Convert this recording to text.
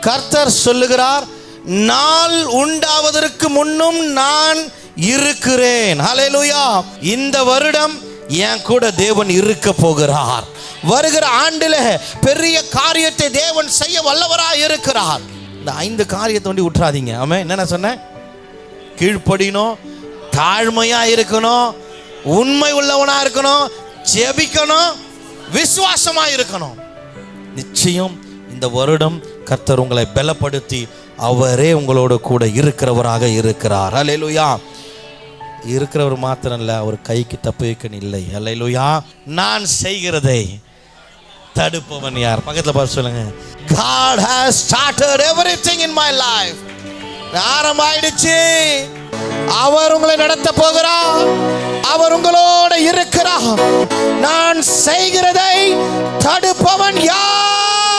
கர்த்தர் சொல்லுகிறார், நாள் உண்டாவதற்கு முன்னும் நான் இருக்கிறேன். ஹல்லேலூயா. இந்த வருடம் என் கூட தேவன் இருக்க போகிறார். வருகிற ஆண்டில பெரிய காரியத்தை தேவன் செய்ய வல்லவராய் இருக்கிறார். இந்த 5 காரியத்தை விட்டுறாதீங்க. ஆமென். என்ன சொன்னேன்? கீழ்ப்படியணும், தாழ்மையா இருக்கணும், உண்மை உள்ளவனா இருக்கணும், ஜெபிக்கணும், விசுவாசமா இருக்கணும். நிச்சயம் இந்த வருடம் கர்த்தர் உங்களை பலப்படுத்தி அவரே உங்களோட கூட இருக்கிறவராக இருக்கிறார். ஹல்லேலூயா. இருக்கிறவர் மாத்திரம் இல்லை, அவர் கைக்கு தப்புவிக்க இல்லை. ஹல்லேலூயா. நான் செய்கிறதை தடுப்பவன் யார்? பக்கத்தில் பார்த்து சொல்லுங்க. God has started everything in my life. ஆரம்பமாயிடுச்சு. அவர் உங்களை நடத்த போகிறார். அவர் உங்களோட இருக்கிறார். நான் செய்கிறதை தடுப்பவன் யார்?